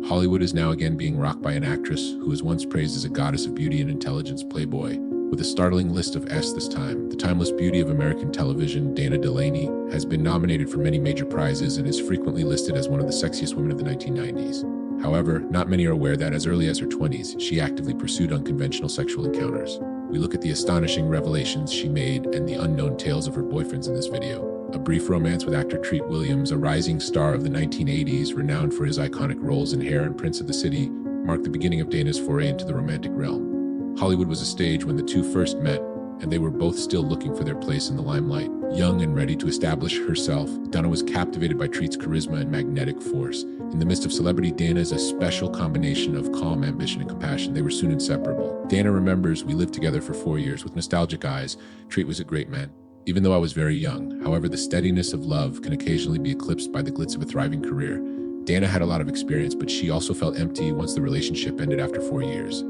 Hollywood is now again being rocked by an actress who was once praised as a goddess of beauty and intelligence, Playboy. With a startling list of S this time, the timeless beauty of American television, Dana Delany, has been nominated for many major prizes and is frequently listed as one of the sexiest women of the 1990s. However, not many are aware that as early as her 20s, she actively pursued unconventional sexual encounters. We look at the astonishing revelations she made and the unknown tales of her boyfriends in this video. A brief romance with actor Treat Williams, a rising star of the 1980s, renowned for his iconic roles in Hair and Prince of the City, marked the beginning of Dana's foray into the romantic realm. Hollywood was a stage when the two first met, and they were both still looking for their place in the limelight. Young and ready to establish herself, Dana was captivated by Treat's charisma and magnetic force. In the midst of celebrity, Dana is a special combination of calm ambition and compassion. They were soon inseparable. Dana remembers, "We lived together for 4 years. With nostalgic eyes, Treat was a great man. Even though I was very young, however, the steadiness of love can occasionally be eclipsed by the glitz of a thriving career. Dana had a lot of experience, but she also felt empty once the relationship ended after 4 years.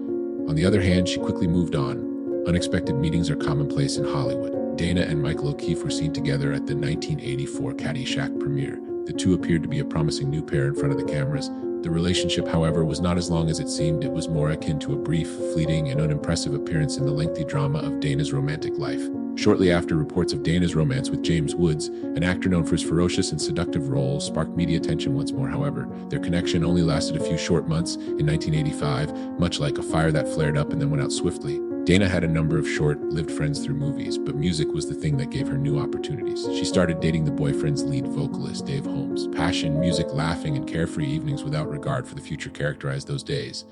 On the other hand, she quickly moved on. Unexpected meetings are commonplace in Hollywood. Dana and Michael O'Keefe were seen together at the 1984 Caddyshack premiere. The two appeared to be a promising new pair in front of the cameras. The relationship, however, was not as long as it seemed. It was more akin to a brief, fleeting, and unimpressive appearance in the lengthy drama of Dana's romantic life. Shortly after, reports of Dana's romance with James Woods, an actor known for his ferocious and seductive roles, sparked media attention once more. However, their connection only lasted a few short months. In 1985, much like a fire that flared up and then went out swiftly, Dana had a number of short-lived friends through movies, but music was the thing that gave her new opportunities. She started dating the boyfriend's lead vocalist, Dave Holmes. Passion, music, laughing, and carefree evenings without regard for the future characterized those days.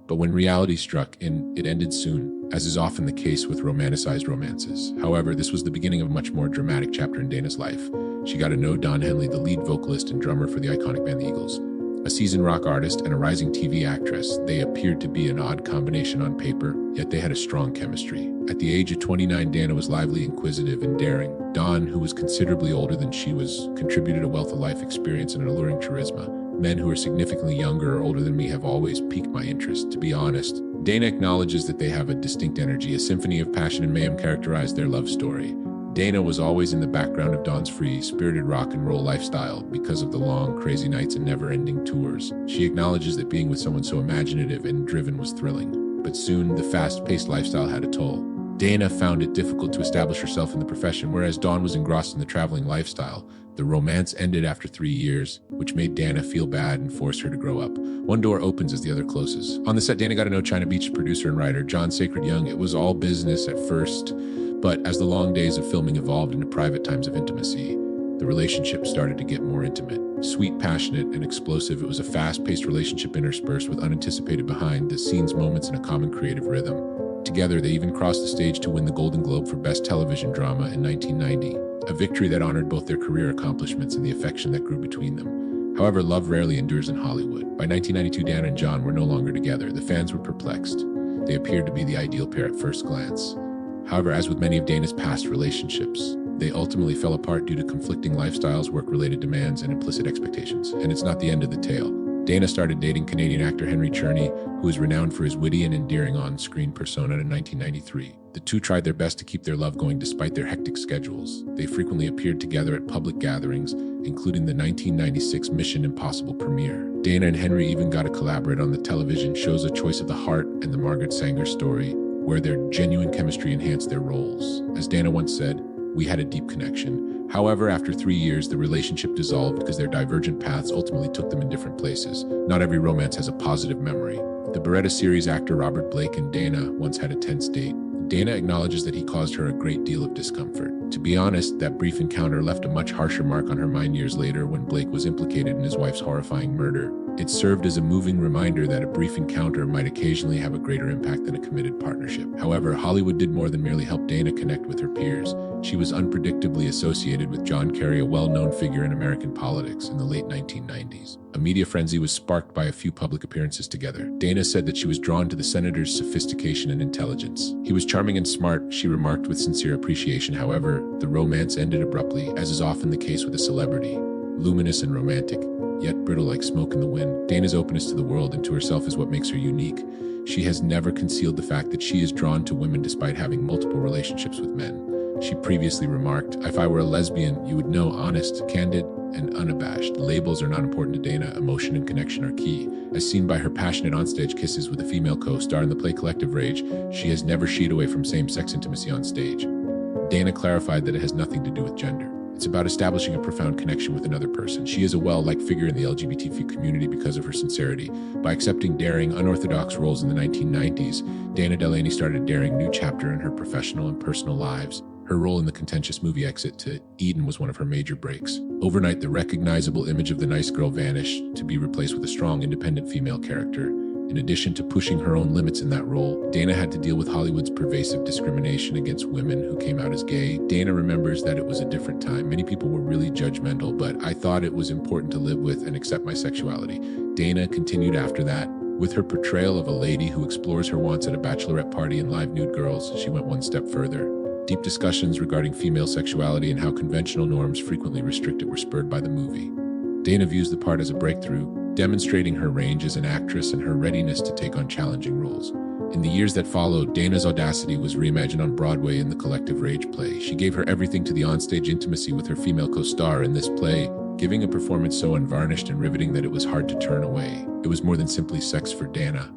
But when reality struck in, it ended soon, as is often the case with romanticized romances. However, this was the beginning of a much more dramatic chapter in Dana's life. She got to know Don Henley, the lead vocalist and drummer for the iconic band the Eagles. A seasoned rock artist and a rising TV actress, they appeared to be an odd combination on paper, yet they had a strong chemistry. At the age of 29, Dana was lively, inquisitive, and daring. Don, who was considerably older than she was, contributed a wealth of life experience and an alluring charisma. Men who are significantly younger or older than me have always piqued my interest. To be honest, Dana acknowledges that they have a distinct energy. A symphony of passion and mayhem characterized their love story. Dana was always in the background of Don's free, spirited rock and roll lifestyle because of the long, crazy nights and never-ending tours. She acknowledges that being with someone so imaginative and driven was thrilling. But soon, the fast-paced lifestyle had a toll. Dana found it difficult to establish herself in the profession, whereas Don was engrossed in the traveling lifestyle. The romance ended after 3 years, which made Dana feel bad and forced her to grow up. One door opens as the other closes. On the set, Dana got to know China Beach's producer and writer, John Sacred Young. It was all business at first, but as the long days of filming evolved into private times of intimacy, the relationship started to get more intimate. Sweet, passionate, and explosive, it was a fast-paced relationship interspersed with unanticipated behind-the-scenes moments and a common creative rhythm. Together, they even crossed the stage to win the Golden Globe for Best Television Drama in 1990, a victory that honored both their career accomplishments and the affection that grew between them. However, love rarely endures in Hollywood. By 1992, Dana and John were no longer together. The fans were perplexed. They appeared to be the ideal pair at first glance. However, as with many of Dana's past relationships, they ultimately fell apart due to conflicting lifestyles, work-related demands, and implicit expectations. And it's not the end of the tale. Dana started dating Canadian actor Henry Cherney, who is renowned for his witty and endearing on-screen persona, in 1993. The two tried their best to keep their love going despite their hectic schedules. They frequently appeared together at public gatherings, including the 1996 Mission Impossible premiere. Dana and Henry even got to collaborate on the television shows A Choice of the Heart and The Margaret Sanger Story, where their genuine chemistry enhanced their roles. As Dana once said, "We had a deep connection." However, after 3 years, the relationship dissolved because their divergent paths ultimately took them in different places. Not every romance has a positive memory. The Beretta series actor Robert Blake and Dana once had a tense date. Dana acknowledges that he caused her a great deal of discomfort. To be honest, that brief encounter left a much harsher mark on her mind years later when Blake was implicated in his wife's horrifying murder. It served as a moving reminder that a brief encounter might occasionally have a greater impact than a committed partnership. However, Hollywood did more than merely help Dana connect with her peers. She was unpredictably associated with John Kerry, a well-known figure in American politics in the late 1990s. A media frenzy was sparked by a few public appearances together. Dana said that she was drawn to the senator's sophistication and intelligence. "He was charming and smart," she remarked with sincere appreciation. However, the romance ended abruptly, as is often the case with a celebrity. Luminous and romantic, yet brittle like smoke in the wind, Dana's openness to the world and to herself is what makes her unique. She has never concealed the fact that she is drawn to women despite having multiple relationships with men. She previously remarked, "If I were a lesbian, you would know, honest, candid, and unabashed. Labels are not important to Dana. Emotion and connection are key." As seen by her passionate onstage kisses with a female co-star in the play Collective Rage, she has never shied away from same-sex intimacy on stage. Dana clarified that it has nothing to do with gender. It's about establishing a profound connection with another person. She is a well-liked figure in the LGBTQ community because of her sincerity. By accepting daring, unorthodox roles in the 1990s, Dana Delany started a daring new chapter in her professional and personal lives. Her role in the contentious movie Exit to Eden was one of her major breaks. Overnight, the recognizable image of the nice girl vanished to be replaced with a strong, independent female character. In addition to pushing her own limits in that role, Dana had to deal with Hollywood's pervasive discrimination against women who came out as gay. Dana remembers that it was a different time. Many people were really judgmental, but I thought it was important to live with and accept my sexuality. Dana continued after that. With her portrayal of a lady who explores her wants at a bachelorette party and live nude girls, she went one step further. Deep discussions regarding female sexuality and how conventional norms frequently restrict it were spurred by the movie. Dana views the part as a breakthrough, demonstrating her range as an actress and her readiness to take on challenging roles. In the years that followed, Dana's audacity was reimagined on Broadway in the Collective Rage play. She gave her everything to the onstage intimacy with her female co-star in this play, giving a performance so unvarnished and riveting that it was hard to turn away. It was more than simply sex for Dana.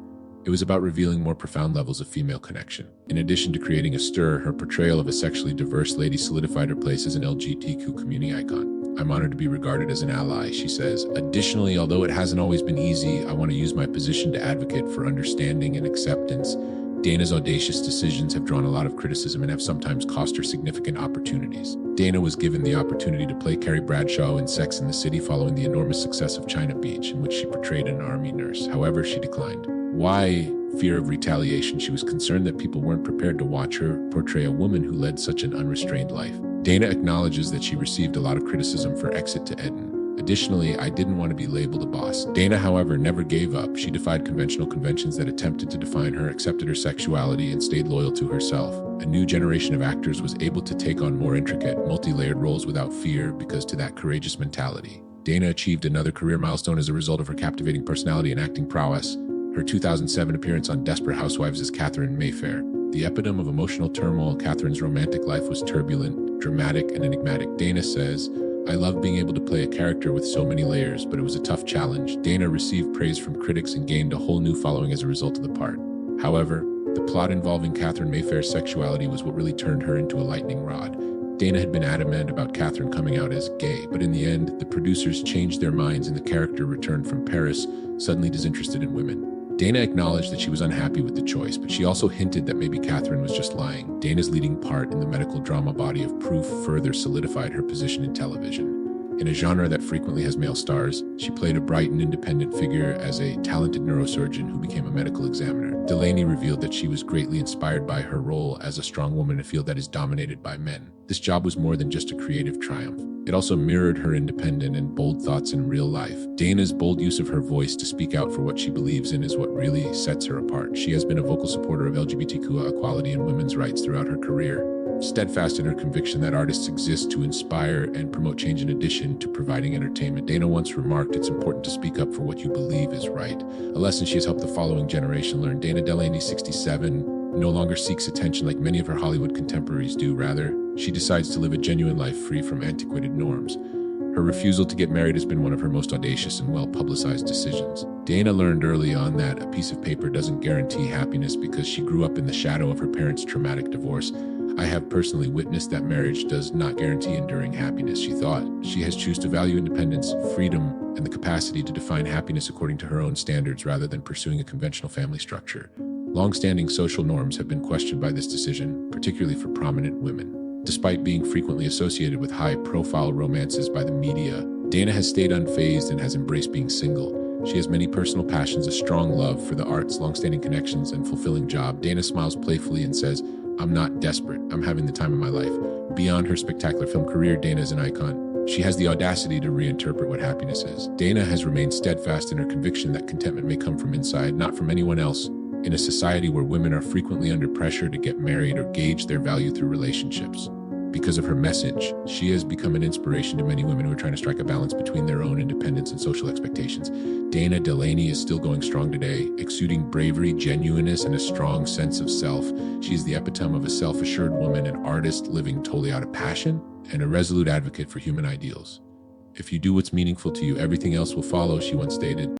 It was about revealing more profound levels of female connection. In addition to creating a stir, her portrayal of a sexually diverse lady solidified her place as an LGBTQ community icon. "I'm honored to be regarded as an ally," she says. "Additionally, although it hasn't always been easy, I want to use my position to advocate for understanding and acceptance." Dana's audacious decisions have drawn a lot of criticism and have sometimes cost her significant opportunities. Dana was given the opportunity to play Carrie Bradshaw in Sex and the City following the enormous success of China Beach, in which she portrayed an army nurse. However, she declined. Why? Fear of retaliation. She was concerned that people weren't prepared to watch her portray a woman who led such an unrestrained life. Dana acknowledges that she received a lot of criticism for Exit to Eden. Additionally, "I didn't want to be labeled a boss." Dana, however, never gave up. She defied conventional conventions that attempted to define her, accepted her sexuality, and stayed loyal to herself. A new generation of actors was able to take on more intricate, multi-layered roles without fear because to that courageous mentality. Dana achieved another career milestone as a result of her captivating personality and acting prowess. Her 2007 appearance on Desperate Housewives as Catherine Mayfair. The epitome of emotional turmoil, Catherine's romantic life was turbulent, dramatic, and enigmatic. Dana says, "I love being able to play a character with so many layers, but it was a tough challenge." Dana received praise from critics and gained a whole new following as a result of the part. However, the plot involving Catherine Mayfair's sexuality was what really turned her into a lightning rod. Dana had been adamant about Catherine coming out as gay, but in the end, the producers changed their minds and the character returned from Paris, suddenly disinterested in women. Dana acknowledged that she was unhappy with the choice, but she also hinted that maybe Catherine was just lying. Dana's leading part in the medical drama Body of Proof further solidified her position in television. In a genre that frequently has male stars, she played a bright and independent figure as a talented neurosurgeon who became a medical examiner. Delany revealed that she was greatly inspired by her role as a strong woman in a field that is dominated by men. This job was more than just a creative triumph. It also mirrored her independent and bold thoughts in real life. Dana's bold use of her voice to speak out for what she believes in is what really sets her apart. She has been a vocal supporter of LGBTQ equality and women's rights throughout her career, steadfast in her conviction that artists exist to inspire and promote change in addition to providing entertainment. Dana once remarked, "It's important to speak up for what you believe is right," a lesson she has helped the following generation learn. Dana Delany, 67, no longer seeks attention like many of her Hollywood contemporaries do. Rather, she decides to live a genuine life free from antiquated norms. Her refusal to get married has been one of her most audacious and well-publicized decisions. Dana learned early on that a piece of paper doesn't guarantee happiness because she grew up in the shadow of her parents' traumatic divorce. "I have personally witnessed that marriage does not guarantee enduring happiness," she thought. She has chosen to value independence, freedom, and the capacity to define happiness according to her own standards rather than pursuing a conventional family structure. Long-standing social norms have been questioned by this decision, particularly for prominent women. Despite being frequently associated with high-profile romances by the media, Dana has stayed unfazed and has embraced being single. She has many personal passions, a strong love for the arts, long-standing connections, and fulfilling job. Dana smiles playfully and says, "I'm not desperate. I'm having the time of my life." Beyond her spectacular film career, Dana is an icon. She has the audacity to reinterpret what happiness is. Dana has remained steadfast in her conviction that contentment may come from inside, not from anyone else. In a society where women are frequently under pressure to get married or gauge their value through relationships, Because of her message, she has become an inspiration to many women who are trying to strike a balance between their own independence and social expectations. Dana Delany is still going strong today, exuding bravery, genuineness, and a strong sense of self. She is the epitome of a self-assured woman, an artist living totally out of passion, and a resolute advocate for human ideals. If you do what's meaningful to you, everything else will follow, she once stated.